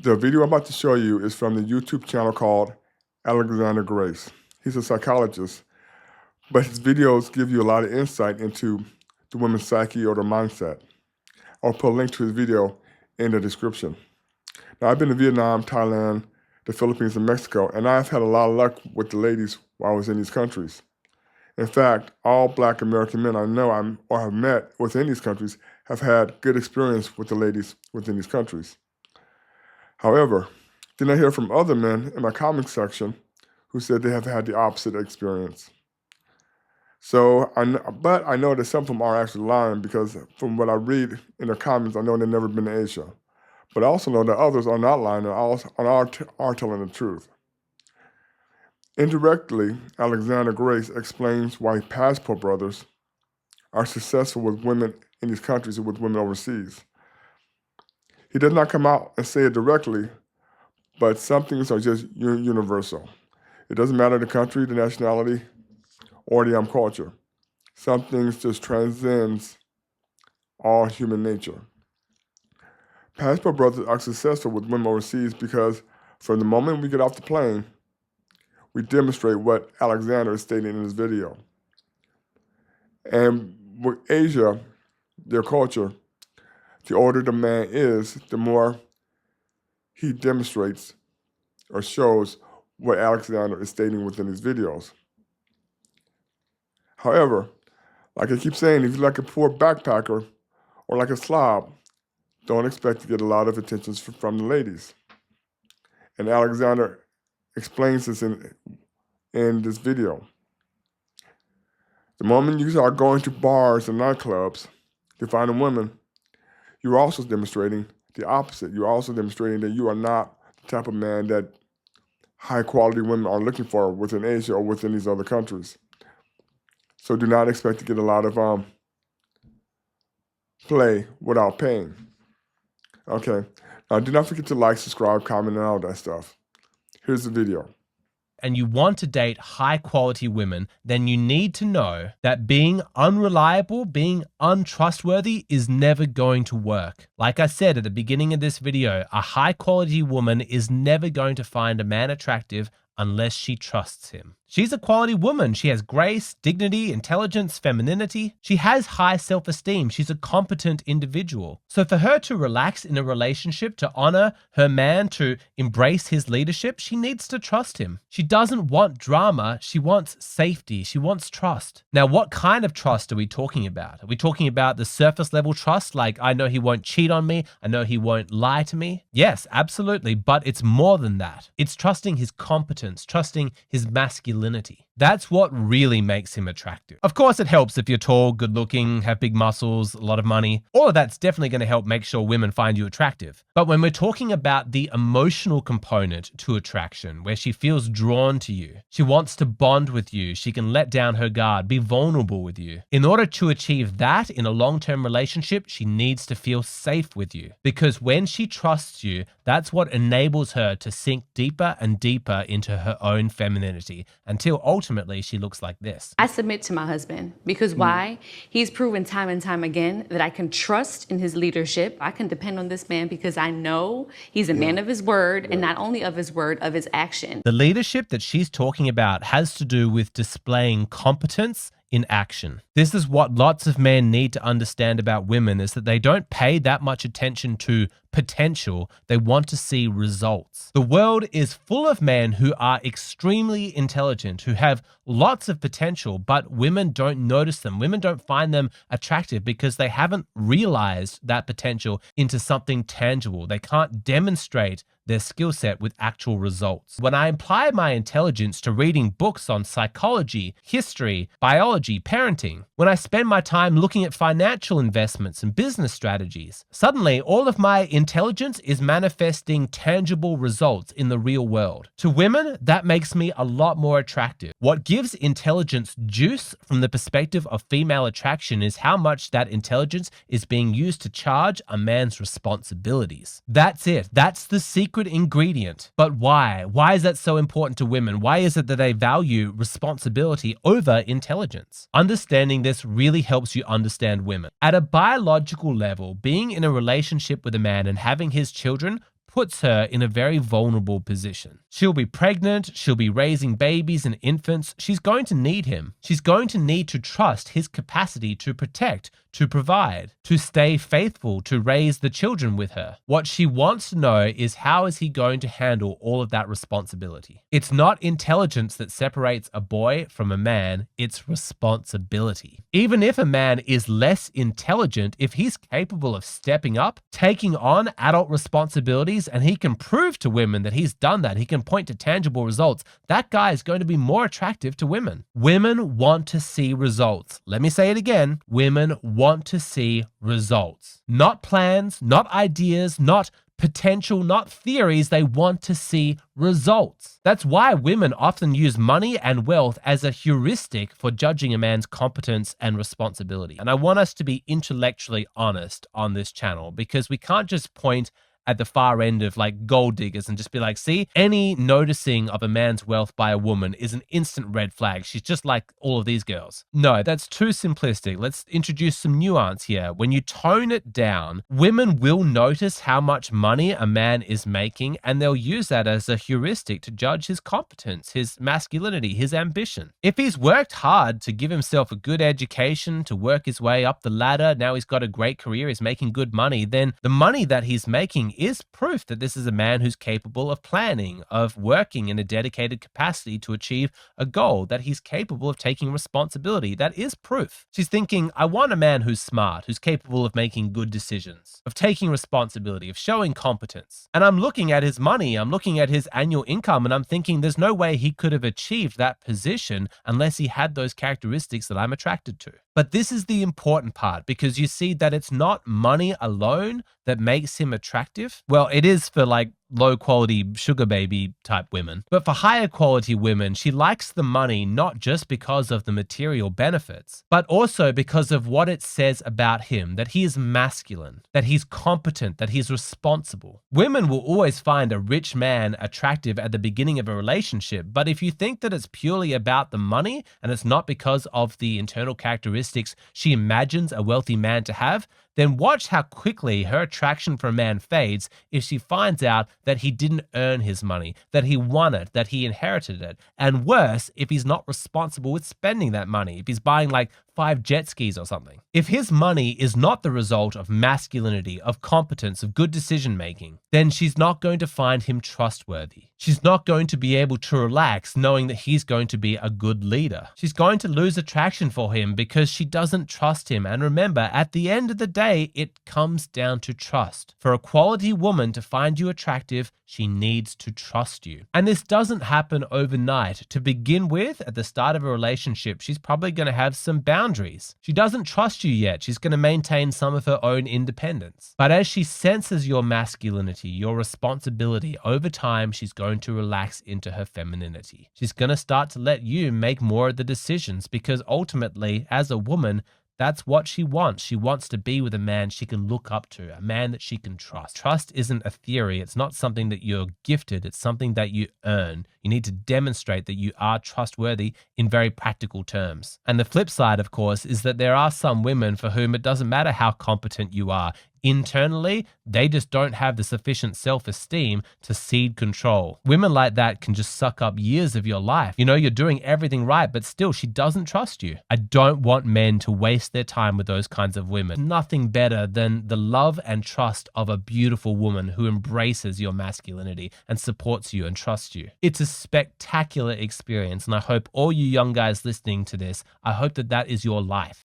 The video I'm about to show you is from the YouTube channel called Alexander Grace. He's a psychologist, but his videos give you a lot of insight into the woman's psyche or their mindset. I'll put a link to his video in the description. Now, I've been to Vietnam, Thailand, the Philippines, and Mexico, and I've had a lot of luck with the ladies while I was in these countries. In fact, all Black American men I know or have met within these countries have had good experience with the ladies within these countries. However, then I hear from other men in my comment section who said they have had the opposite experience. But I know that some of them are actually lying because from what I read in their comments, I know they've never been to Asia. But I also know that others are not lying and are telling the truth. Indirectly, Alexander Grace explains why passport brothers are successful with women in these countries and with women overseas. He does not come out and say it directly, but some things are just universal. It doesn't matter the country, the nationality, or the culture. Some things just transcends all human nature. Passport brothers are successful with women overseas because from the moment we get off the plane, we demonstrate what Alexander is stating in his video. And with Asia, their culture, the older the man is, the more he demonstrates or shows what Alexander is stating within his videos. However, like I keep saying, if you're like a poor backpacker or like a slob, don't expect to get a lot of attention from the ladies. And Alexander explains this in this video. The moment you start going to bars and nightclubs to find a woman, you're also demonstrating the opposite. You're also demonstrating that you are not the type of man that high-quality women are looking for within Asia or within these other countries. So do not expect to get a lot of play without paying. Okay, now do not forget to like, subscribe, comment, and all that stuff. Here's the video. And you want to date high quality women, then you need to know that being unreliable, being untrustworthy is never going to work. Like I said at the beginning of this video, a high quality woman is never going to find a man attractive unless she trusts him. She's a quality woman. She has grace, dignity, intelligence, femininity. She has high self-esteem. She's a competent individual. So for her to relax in a relationship, to honor her man, to embrace his leadership, she needs to trust him. She doesn't want drama. She wants safety. She wants trust. Now, what kind of trust are we talking about? Are we talking about the surface level trust? Like, I know he won't cheat on me. I know he won't lie to me. Yes, absolutely. But it's more than that. It's trusting his competence, trusting his masculinity. That's what really makes him attractive. Of course, it helps if you're tall, good looking, have big muscles, a lot of money. All of that's definitely going to help make sure women find you attractive. But when we're talking about the emotional component to attraction, where she feels drawn to you, she wants to bond with you, she can let down her guard, be vulnerable with you. In order to achieve that in a long-term relationship, she needs to feel safe with you. Because when she trusts you, that's what enables her to sink deeper and deeper into her own femininity until ultimately she looks like this. I submit to my husband because why? He's proven time and time again that I can trust in his leadership. I can depend on this man because I know he's a man of his word, and not only of his word, of his action. The leadership that she's talking about has to do with displaying competence in action. This is what lots of men need to understand about women, is that they don't pay that much attention to potential. They want to see results. The world is full of men who are extremely intelligent, who have lots of potential, but women don't notice them. Women don't find them attractive because they haven't realized that potential into something tangible. They can't demonstrate their skill set with actual results. When I apply my intelligence to reading books on psychology, history, biology, parenting, when I spend my time looking at financial investments and business strategies, suddenly all of my intelligence is manifesting tangible results in the real world. To women, that makes me a lot more attractive. What gives intelligence juice from the perspective of female attraction is how much that intelligence is being used to charge a man's responsibilities. That's it. That's the secret ingredient. But why? Why is that so important to women? Why is it that they value responsibility over intelligence? Understanding this really helps you understand women. At a biological level, being in a relationship with a man and having his children puts her in a very vulnerable position. She'll be pregnant, she'll be raising babies and infants. She's going to need him. She's going to need to trust his capacity to protect, to provide, to stay faithful, to raise the children with her. What she wants to know is, how is he going to handle all of that responsibility? It's not intelligence that separates a boy from a man, it's responsibility. Even if a man is less intelligent, if he's capable of stepping up, taking on adult responsibilities, and he can prove to women that he's done that, he can point to tangible results, that guy is going to be more attractive to women. Women want to see results. Let me say it again. Women want to see results. Not plans, not ideas, not potential, not theories. They want to see results. That's why women often use money and wealth as a heuristic for judging a man's competence and responsibility. And I want us to be intellectually honest on this channel, because we can't just point at the far end of like gold diggers and just be like, see, any noticing of a man's wealth by a woman is an instant red flag. She's just like all of these girls. No, that's too simplistic. Let's introduce some nuance here. When you tone it down, women will notice how much money a man is making, and they'll use that as a heuristic to judge his competence, his masculinity, his ambition. If he's worked hard to give himself a good education, to work his way up the ladder, now he's got a great career, he's making good money, then the money that he's making is proof that this is a man who's capable of planning, of working in a dedicated capacity to achieve a goal, that he's capable of taking responsibility. That is proof. She's thinking, I want a man who's smart, who's capable of making good decisions, of taking responsibility, of showing competence. And I'm looking at his money, I'm looking at his annual income, and I'm thinking there's no way he could have achieved that position unless he had those characteristics that I'm attracted to. But this is the important part, because you see that it's not money alone that makes him attractive. Well, it is for like low quality sugar baby type women. But for higher quality women, she likes the money not just because of the material benefits, but also because of what it says about him, that he is masculine, that he's competent, that he's responsible. Women will always find a rich man attractive at the beginning of a relationship, but if you think that it's purely about the money and it's not because of the internal characteristics she imagines a wealthy man to have, then watch how quickly her attraction for a man fades if she finds out that he didn't earn his money, that he won it, that he inherited it. And worse, if he's not responsible with spending that money, if he's buying like 5 jet skis or something. If his money is not the result of masculinity, of competence, of good decision making, then she's not going to find him trustworthy. She's not going to be able to relax knowing that he's going to be a good leader. She's going to lose attraction for him because she doesn't trust him. And remember, at the end of the day, it comes down to trust. For a quality woman to find you attractive, she needs to trust you. And this doesn't happen overnight. To begin with, at the start of a relationship, she's probably going to have some boundaries. She doesn't trust you yet. She's going to maintain some of her own independence. But as she senses your masculinity, your responsibility, over time, she's going to relax into her femininity. She's going to start to let you make more of the decisions, because ultimately, as a woman, that's what she wants. She wants to be with a man she can look up to, a man that she can trust. Trust isn't a theory. It's not something that you're gifted. It's something that you earn. You need to demonstrate that you are trustworthy in very practical terms. And the flip side, of course, is that there are some women for whom it doesn't matter how competent you are. Internally, they just don't have the sufficient self-esteem to cede control. Women like that can just suck up years of your life. You know, you're doing everything right, but still she doesn't trust you. I don't want men to waste their time with those kinds of women. Nothing better than the love and trust of a beautiful woman who embraces your masculinity and supports you and trusts you. It's a spectacular experience, and I hope all you young guys listening to this, I hope that that is your life.